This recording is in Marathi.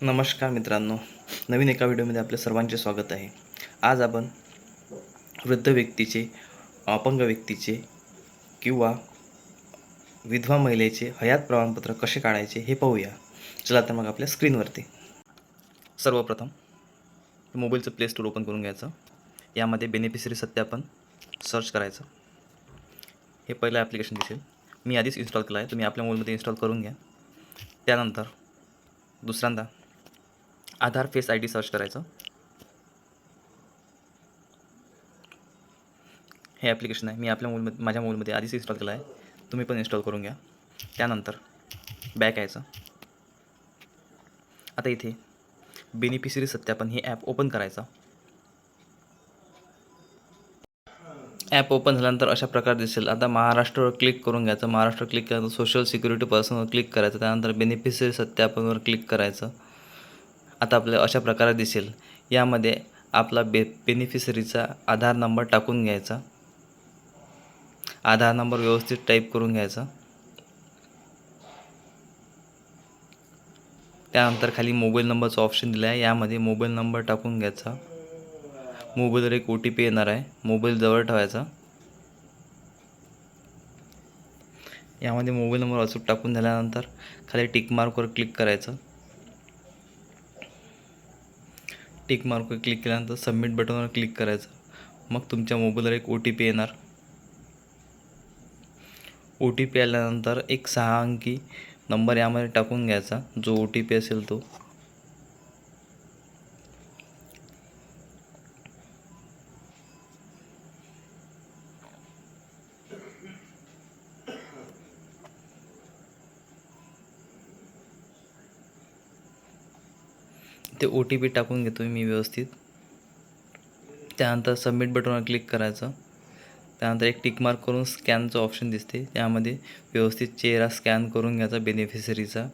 नमस्कार मित्रांनो, नवीन एका व्हिडिओमध्ये आपल्या सर्वांचे स्वागत आहे. आज आपण वृद्ध व्यक्तीचे, अपंग व्यक्तीचे किंवा विधवा महिलेचे हयात प्रमाणपत्र कसे काढायचे हे पाहूया. चला तर मग आपल्या स्क्रीनवरती. सर्वप्रथम मोबाईलचं प्ले स्टोर ओपन करून घ्यायचं. यामध्ये बेनिफिशरी सत्यापन सर्च करायचं. हे पहिलं ॲप्लिकेशन दिसेल. मी आधीच इन्स्टॉल केलं आहे, तुम्ही आपल्या मोबाईलमध्ये इन्स्टॉल करून घ्या. त्यानंतर दुसऱ्यांदा आधार फेस ID सर्च करायचं. हे ॲप्लिकेशन आहे, मी माझ्या मोबाईलमध्ये आधीच इन्स्टॉल केलं आहे, तुम्ही पण इन्स्टॉल करून घ्या. त्यानंतर बॅक यायचं. आता इथे बेनिफिशरी सत्यापन हे ॲप ओपन करायचं. ॲप ओपन झाल्यानंतर अशा प्रकारे दिसेल. आता महाराष्ट्रावर क्लिक करून घ्यायचं. महाराष्ट्र क्लिक केल्यानंतर सोशल सिक्युरिटी पर्सनवर क्लिक करायचं. त्यानंतर बेनिफिशरी सत्यापनवर क्लिक करायचं. आता आपल्याला अशा प्रकारे दिसेल. यामध्ये आपला बेनिफिशरीचा आधार नंबर टाकून घ्यायचा. आधार नंबर व्यवस्थित टाईप करून घ्यायचा. त्यानंतर खाली मोबाईल नंबरचं ऑप्शन दिलं आहे, यामध्ये मोबाईल नंबर टाकून घ्यायचा. मोबाईलवर एक OTP येणार आहे, मोबाईल जवळ ठेवायचा. यामध्ये मोबाईल नंबर अचूक टाकून झाल्यानंतर खाली टिक मार्कवर क्लिक करायचं. टिक मार्कवर क्लिक केल्यानंतर सबमिट बटनवर क्लिक करायचं. मग तुमच्या मोबाईलवर एक OTP येणार. OTP आल्यानंतर एक 6 अंकी नंबर यामध्ये टाकून घ्यायचा, जो OTP असेल तो. ते OTP टाकून घेतो मी व्यवस्थित. त्यानंतर सबमिट बटनवर क्लिक करायचं. त्यानंतर एक टिक मार्क करून स्कॅनचं ऑप्शन दिसते, त्यामध्ये व्यवस्थित चेहरा स्कॅन करून घ्यायचा बेनिफिशरीचा.